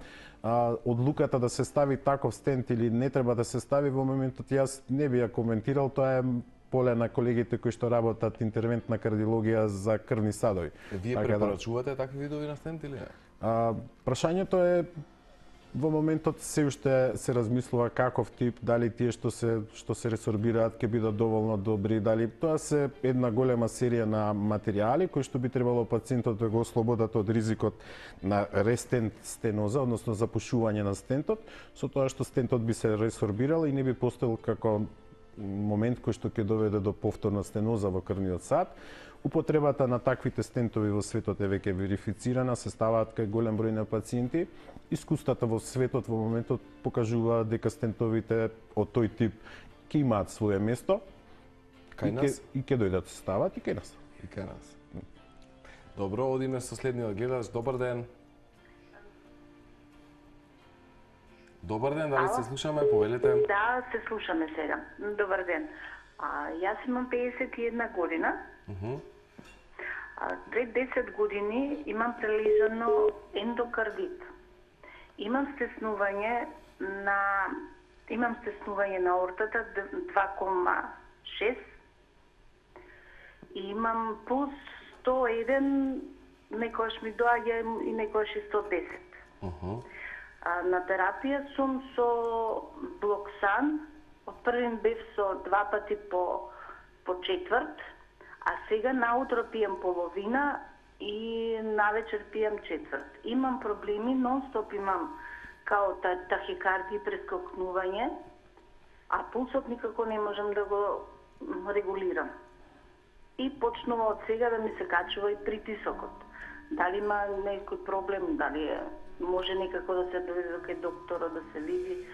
Speaker 2: одлуката да се стави таков стент или не треба да се стави, во моментот јас не би ја коментирал, тоа е поле на колегите кои што работат интервентна кардиологија за крвни садови.
Speaker 1: Вие препорачувате такви видови на стент или не?
Speaker 2: Прашањето е во моментот се уште се размислува каков тип, дали тие што се ресорбираат ќе бидат доволно добри, дали тоа се една голема серија на материјали кои што би требало пациентот да го ослободат од ризикот на рестент стеноза, односно запушување на стентот, со тоа што стентот би се ресорбирал и не би постоел како момент кој што ќе доведе до повторна стеноза во крвниот сад. Употребата на таквите стентови во светот е веќе верифицирана, се ставаат кај голем број на пациенти. Искуствата во светот во моментот покажуваат дека стентовите од тој тип ќе имаат свое место
Speaker 1: кај нас
Speaker 2: и ќе дојдат се стават и кај нас.
Speaker 1: И кај нас. Добро, одиме со следниот гледач. Добар ден. Добар ден, дали се слушаме? Повелете.
Speaker 12: Да, се слушаме сега. Добар ден. Јас имам 51 година. Пред 10 години имам прележано ендокардит. Имам стеснување на ортата 2,6 и имам пулс 101, некојаш ми доаѓа и некојаш и 110. На терапија сум со блоксан, од првин бев со 2 пати по четврт, а сега наутро пијам половина и навечер пијам четврт. Имам проблеми, нон-стоп имам као тахикардија и прескокнување, а пулсот никако не можам да го регулирам. И почнува од сега да ми се качува и притисокот. Дали има некој проблем, дали може некако да се доведе до кај докторот да се види?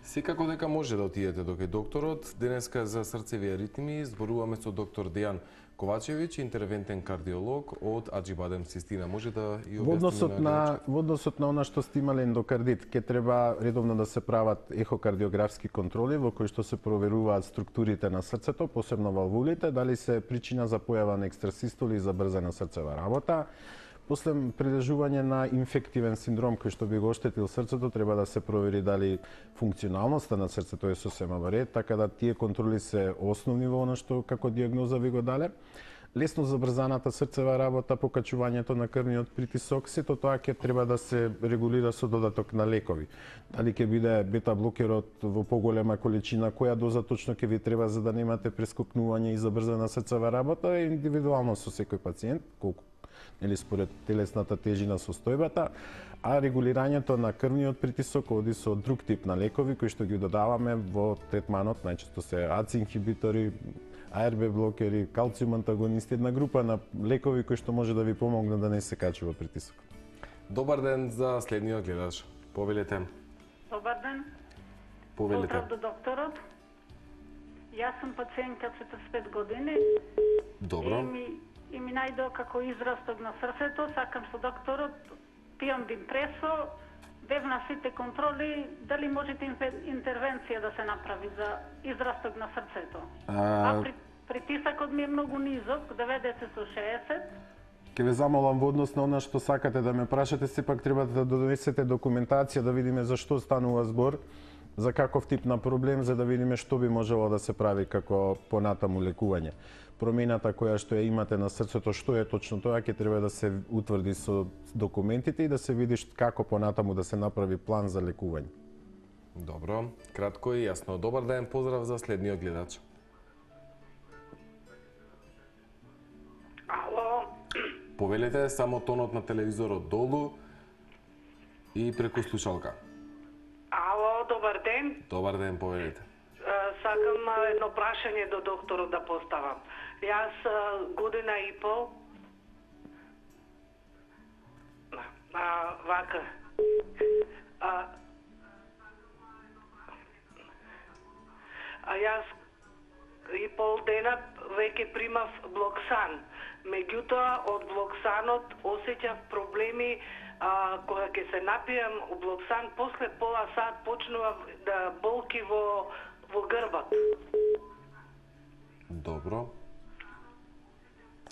Speaker 1: Секако дека може да отидете до кај докторот. Денеска за срцеви аритмии зборуваме со доктор Дејан Ковачевиќ, интервентен кардиолог од Аџибадем Систина. Може да и објасниме
Speaker 2: Во односот на она што сте имале ендокардит, ќе треба редовно да се прават ехокардиографски контроли во кои што се проверуваат структурите на срцето, посебно валвулите, дали се причина за појава на екстрасистоли и забрзана срцева работа. После прилежување на инфективен синдром кој што би го оштетил срцето, треба да се провери дали функционалноста на срцето е сосема во ред, така да тие контроли се основни во она што како диагноза ви го дале. Лесно забрзаната срцева работа, покачувањето на крвниот притисок, сето тоа ќе треба да се регулира со додаток на лекови. Дали ќе биде бета-блокерот во поголема количина, која доза точно ќе ви треба за да немате прескокнување и забрзана срцева работа, е индивидуално со секој пациент, колку според телесната тежина состојбата, а регулирањето на крвниот притисок оди со друг тип на лекови кои што ги додаваме во третманот, најчесто се АЦ инхибитори, АРБ блокери, калциум антагонисти, една група на лекови кои што може да ви помогнат да не се качува притисок.
Speaker 1: Добар ден за следниот гледач. Повелете.
Speaker 13: Добар ден.
Speaker 1: Повелете.
Speaker 13: Поздрав до докторот. Јас сум пациентка 45 години.
Speaker 1: Добро.
Speaker 13: И ми најдо како израсток на срцето, сакам со докторот, пијам димпресо, бев на сите контроли, дали можете интервенција да се направи за израсток на срцето? Притисакот ми е многу низок, 90 со 60.
Speaker 2: Ке ве замолам во однос на она што сакате да ме прашате, сепак треба да донесете документација да видиме за што станува збор, за каков тип на проблем, за да видиме што би можело да се прави како понатаму лекување. Промената која што ја имате на срцето, што е точно тоа, ќе треба да се утврди со документите и да се види како понатаму да се направи план за лекување.
Speaker 1: Добро, кратко и јасно. Добар ден, поздрав за следниот гледач.
Speaker 13: Ало.
Speaker 1: Повелете само тонот на телевизорот долу и преку слушалка.
Speaker 14: Ало, добар ден.
Speaker 1: Добар ден, повелете.
Speaker 14: Сакам едно прашање до докторот да поставам. Јас година и пол вака. Јас и пол денат веќе примав блоксан. Меѓутоа, од блоксанот осеќав проблеми. Кога ќе се напијам блоксан, после пола сат почнував да болки во грбот.
Speaker 1: Добро.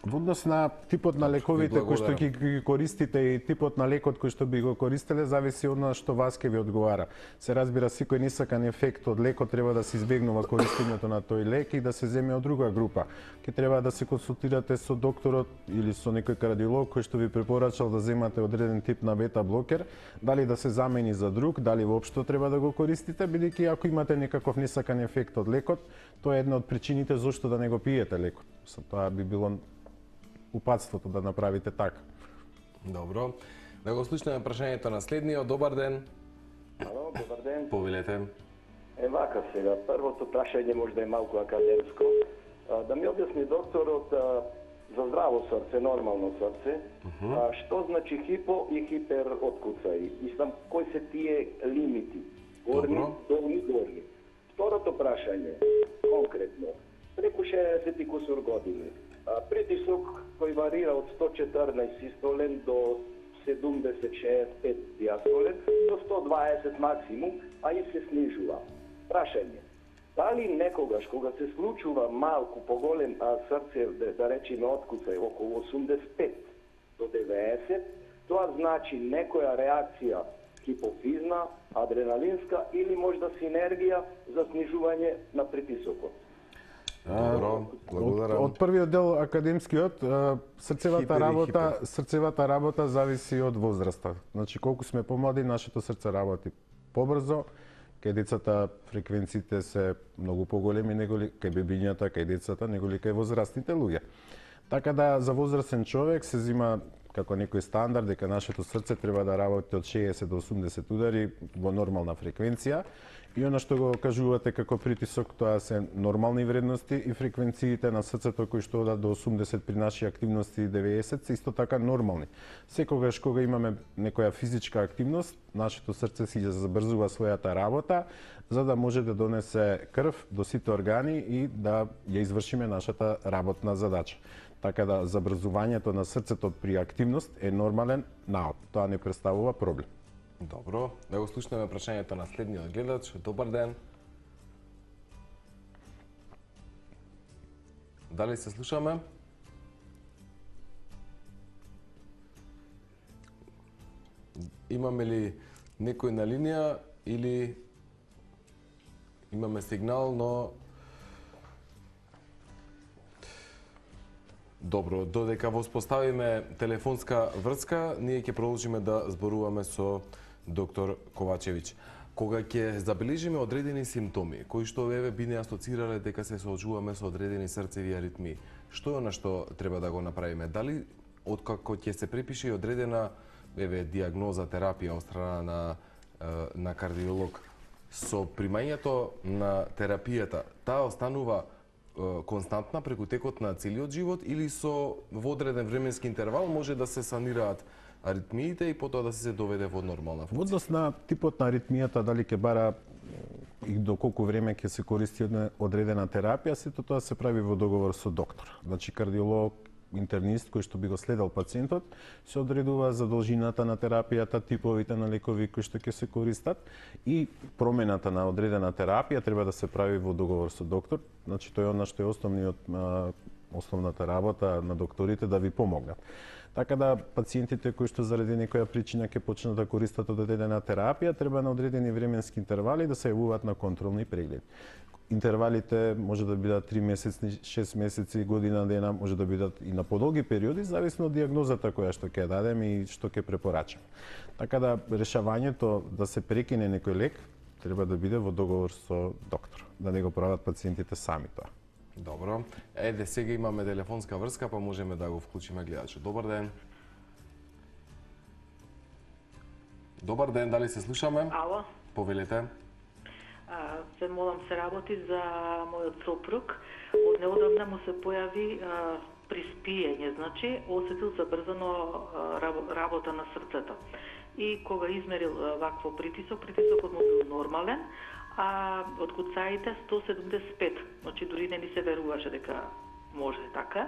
Speaker 2: Во однос на типот на лековите кои што ги користите и типот на лекот кој што би го користеле, зависи од она што вас ќе ви одговара. Се разбира, секој несакан ефект од лекот треба да се избегнува користењето на тој лек и да се земе од друга група. Ќе треба да се консултирате со докторот или со некој кардиолог кој што ви препорачал да земате одреден тип на бета блокер, дали да се замени за друг, дали воопшто треба да го користите, бидејќи ако имате некаков несакан ефект од лекот, тоа е една од причините зошто да не го пиете лекот. Тоа би било упатството да направите така.
Speaker 1: Добро. Да го слушнеме прашањето на следниот. Добар ден.
Speaker 15: Ало, добар ден.
Speaker 1: Повелете.
Speaker 15: Вака сега. Првото прашање може да е малку академско. Да ми објасни докторот за здраво срце, нормално срце, што значи хипо и хипер откуцај? Мислам, кои се тие лимити? Горни, долни, Второто прашање, конкретно, преку 60 кусур години, Притисок кој варира од 114 систолен до 70-65 диастолен до 120 максимум, а и се снижува. Прашање, дали некогаш кога се случува малку поголем срце, да речеме откуцај околу 85 до 90, тоа значи некоја реакција хипофизна, адреналинска или можда синергија за снижување на притисокот.
Speaker 1: Добро, благодарам.
Speaker 2: Од првиот дел академскиот, срцевата работа зависи од возраста. Значи, колку сме помлади, нашето срце работи побрзо, кај децата фреквенциите се многу поголеми, кај бебињата, кај децата, неголи кај возрастните луѓе. Така да, за возрастен човек се зима како некој стандард дека нашето срце треба да работи од 60 до 80 удари во нормална фреквенција. И она што го кажувате како притисок, тоа се нормални вредности и фреквенциите на срцето кои што одат до 80 при наши активности 90 се исто така нормални. Секогаш кога имаме некоја физичка активност, нашето срце си ја забрзува својата работа за да може да донесе крв до сите органи и да ја извршиме нашата работна задача. Така да забрзувањето на срцето при активност е нормален наод. Тоа не представува проблем.
Speaker 1: Добро, да го слушнеме прашањето на следниот гледач. Добар ден. Дали се слушаме? Имаме ли некој на линија или имаме сигнал, но добро, додека воспоставиме телефонска врска, ние ќе продолжиме да зборуваме со доктор Ковачевиќ. Кога ќе забележиме одредени симптоми, кои што би не асоцирале дека се соочуваме со одредени срцеви аритми, што е она што треба да го направиме? Дали откако ќе се препише одредена диагноза, терапија од страна на кардиолог, со примањето на терапијата, таа останува константна преку текот на целиот живот или во одреден временски интервал може да се санираат аритмиите и потоа да се доведе во нормална функција?
Speaker 2: Во однос на типот на аритмијата, дали ќе бара и до колку време ќе се користи одредена терапија, сето тоа се прави во договор со доктор. Значи кардиолог, интернист кој што би го следел пациентот, се одредува задолжината на терапијата, типовите на лекови кои што ќе се користат и промената на одредена терапија треба да се прави во договор со доктор. Значи тоа е она што е основната работа на докторите да ви помогнат. Така да пациентите кои што заради некоја причина ќе почнат да користат одредена терапија, треба на одредени временски интервали да се јавуваат на контролни прегледи. Интервалите може да бидат 3 месеци, 6 месеци, година дена, може да бидат и на подолги периоди, зависно од диагнозата која што ќе дадеме и што ќе препорачаме. Така да решавањето да се прекине некој лек треба да биде во договор со доктор, да не го прават пациентите сами тоа.
Speaker 1: Добро. Еде, сега имаме телефонска врска, па можеме да го вклучиме гледачот. Добар ден. Добар ден, дали се слушаме?
Speaker 16: Ало.
Speaker 1: Повелете.
Speaker 16: Се молам, се работи за мојот сопруг. Од неодамна му се појави при спиење, значи осетил забрзано работа на срцето. И кога измерил вакво притисокот му бил нормален, а од куцаите 175, значи дури не ни се веруваше дека може така.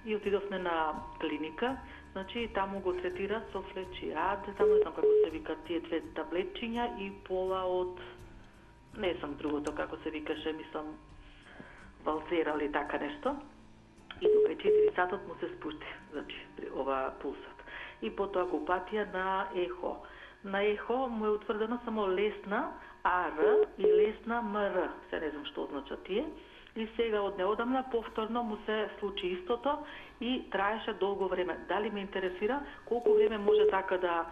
Speaker 16: И отидовме на клиника, значи таму го третира со флечиад, таму не знам како се викат тие две таблетчиња и пола од, не знам другото како се викаше, мислам Валцера или така нешто. И тука 4 сатот му се спусти, значи ова пулсот. И потоа го патија на ехо. На ехо му е утврдено само лесна АР и лесна МР. Се не знам што означа тие. И сега од неодамна повторно му се случи истото и траеше долго време. Дали ме интересира колку време може така да,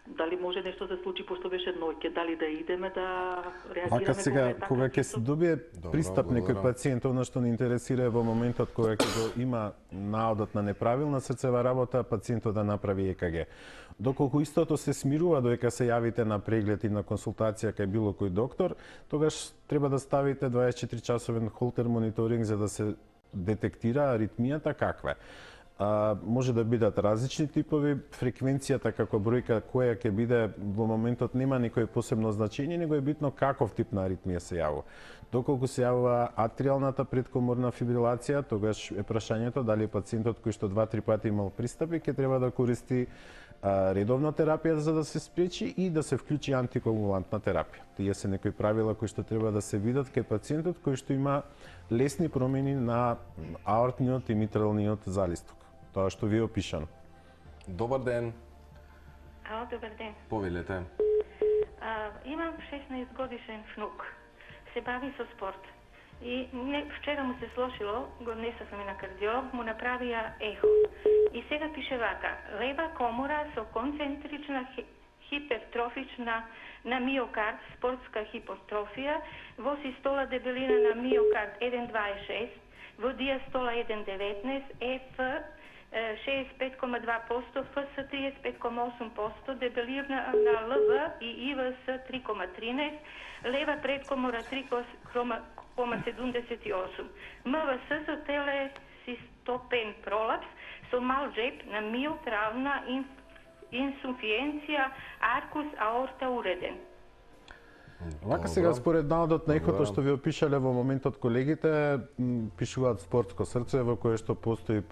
Speaker 16: дали може нешто се случи пошто беше ноќе, дали да идеме да реагираме?
Speaker 2: Вака сега, кога ќе се добие пристап некој пациент, она што не интересира е во моментот кога ќе го има наодот на неправилна срцева работа, пациентот да направи ЕКГ. Доколку истото се смирува додека се јавите на преглед и на консултација кај било кој доктор, тогаш треба да ставите 24 часовен холтер мониторинг за да се детектира аритмијата каква е. Може да бидат различни типови, фреквенцијата како бројка која ќе биде во моментот нема никој посебно значење, него е битно каков тип на аритмија се јавува. Доколку се јавува атриалната предкоморна фибрилација, тогаш е прашањето дали пациентот кој што 2-3 пати имал пристапи ќе треба да користи редовна терапија за да се спречи и да се вклучи антикоагулантна терапија. Тие се некои правила кои што треба да се видат кај пациентот кој што има лесни промени на аортниот и митралниот залисток. Тоа што ви е опишано.
Speaker 1: Добар ден.
Speaker 17: Ало, добар ден.
Speaker 1: Повелете.
Speaker 17: Имам 16 годишен внук. Се бави со спорт. И вчера му се слошило, го однесавме на кардиолог, му направија ехо. И сега пише вака: лева комора со концентрична хипертрофична на миокард, спортска хипотрофија, во систола дебелина на миокард 1,26, во диастола 1,19, ЕФ 65,2%, ФС 35,8%, дебелина на ЛВ и ИВС 3,13, лева предкомора 3,78, МВС со телесистопен пролапс, со мал джеп на миотрална инсуфиенција, аркус аорта уреден.
Speaker 2: Вака сега според наводот на ехото што ви опишале во моментот колегите, пишуваат спортско срце во кое што постои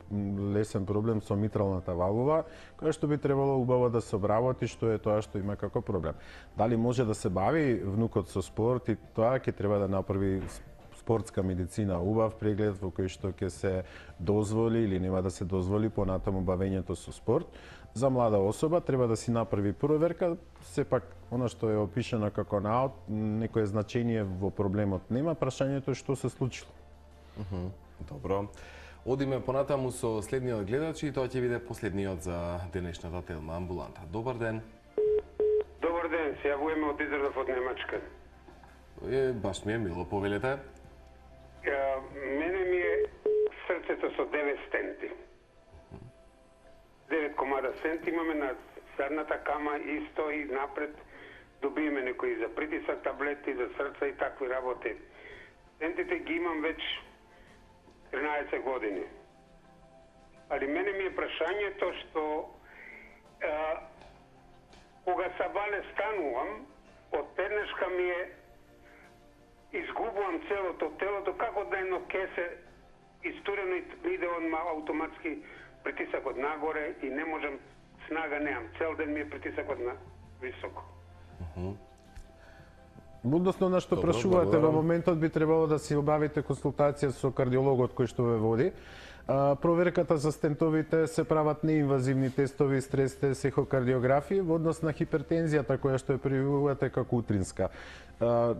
Speaker 2: лесен проблем со митралната валува, која што би требало убаво да се обработи, што е тоа што има како проблем. Дали може да се бави внукот со спорт и тоа ќе треба да направи спортска медицина убав преглед во кој што ќе се дозволи или нема да се дозволи понатаму бавењето со спорт. За млада особа треба да си направи проверка, сепак она што е опишано како наод, некое значење во проблемот нема, прашањето е што се случило.
Speaker 1: Добро. Одиме понатаму со следниот гледач и тоа ќе биде последниот за денешната Телма амбуланта. Добар ден.
Speaker 18: Добар ден, се јавуваме од Израел од Немачка.
Speaker 1: Баш ми е мило, повелете.
Speaker 18: Мене ми е срцето со 9 стенти. 9 комада стенти имаме на задната кама исто и напред добиеме некои за притисак таблети, за срца и такви работи. Стентите ги имам веќе 13 години. Али мене ми е прашањето што кога са вале станувам, од еднашка ми е изгубувам целото телото, како да едно кесе истурено и иде одма автоматски притисакот нагоре и не можам, снага немам. Цел ден ми е притисакот на високо.
Speaker 2: Односно на што прашувате во моментот би требало да си обавите консултација со кардиологот кој што ве води. Проверката за стентовите се прават неинвазивни тестови, стрес тест, ехокардиографија во однос на хипертензијата која што ја прививувате како утринска.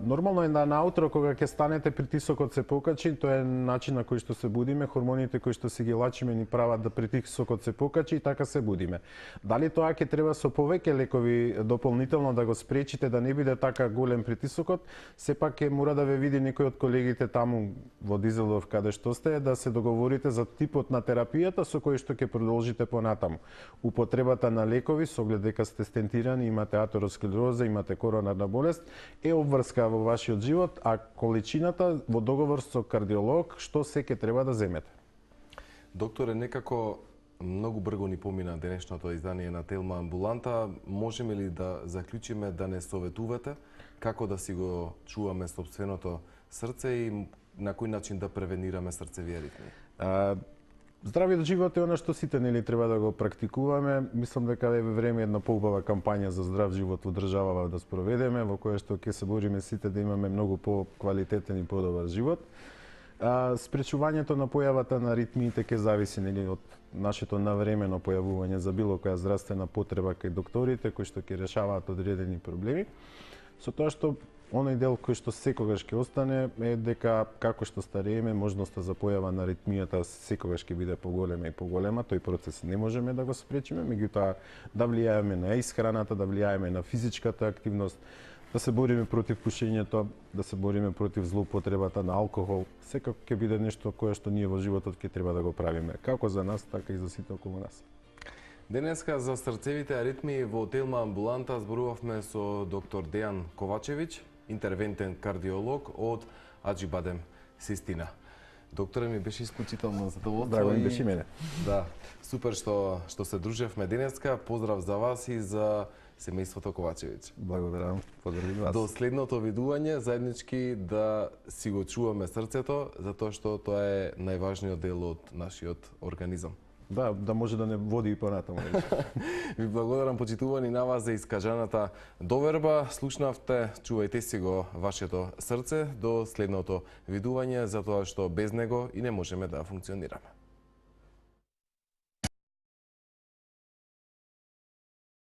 Speaker 2: Нормално е да наутро кога ќе станете притисокот се покачи, тоа е начин на кој што се будиме, хормоните кои што си ги лачиме ни прават да притисокот се покачи и така се будиме. Дали тоа ќе треба со повеќе лекови дополнително да го спречите да не биде така голем притисокот, сепак ќе мора да ве види некој од колегите таму во Дизелдорф каде што сте, да се договорите за типот на терапијата со кој што ќе продолжите понатаму. Употребата на лекови со оглед дека сте стентирани, имате атеросклероза, имате коронарна болест, е обврска во вашиот живот, а количината во договор со кардиолог што се ќе треба да земете.
Speaker 1: Докторе, некако многу брзо ни помина денешното издание на Телма амбуланта. Можеме ли да заклучиме да не советувате како да си го чуваме сопственото срце и на кој начин да превенираме срцеви аритми?
Speaker 2: Здравиот живот е она што сите нели треба да го практикуваме. Мислам дека е време една поубава кампања за здрав живот во државава да спроведеме, во која што ќе се бориме сите да имаме многу по-квалитетен и подобар живот. Спречувањето на појавата на аритмиите ќе зависи нели од нашето навремено појавување за било која здравствена потреба кај докторите кои што ќе решаваат одредени проблеми. Со тоа што оној дел кој што секогаш ќе остане е дека како што старееме, можноста за појава на аритмијата секогаш ќе биде поголема и поголема. Тој процес не можеме да го спречиме, меѓутоа да влијаеме на исхраната, да влијаеме на физичката активност, да се бориме против пушењето, да се бориме против злоупотребата на алкохол. Секако ќе биде нешто кое што ние во животот ќе треба да го правиме, како за нас, така и за сите околу нас.
Speaker 1: Денеска за срцевите аритми во Телма амбуланта зборувавме со доктор Дејан Ковачевиќ, интервентен кардиолог од Аџибадем, Систина. Докторе, ми беше исклучително задоволство.
Speaker 2: Драго ми беше и мене.
Speaker 1: Да, супер што се дружевме денеска. Поздрав за вас и за семејството Ковачевиќ.
Speaker 2: Благодарам, поздравим вас.
Speaker 1: До следното видување, заеднички да си го чуваме срцето, затоа што тоа е најважниот дел од нашиот организам.
Speaker 2: Да може да не води и понатаму.
Speaker 1: Ви благодарам, почитувани на вас за искажаната доверба. Слушнавте, чувајте си го вашето срце до следното видување, затоа што без него и не можеме да функционираме.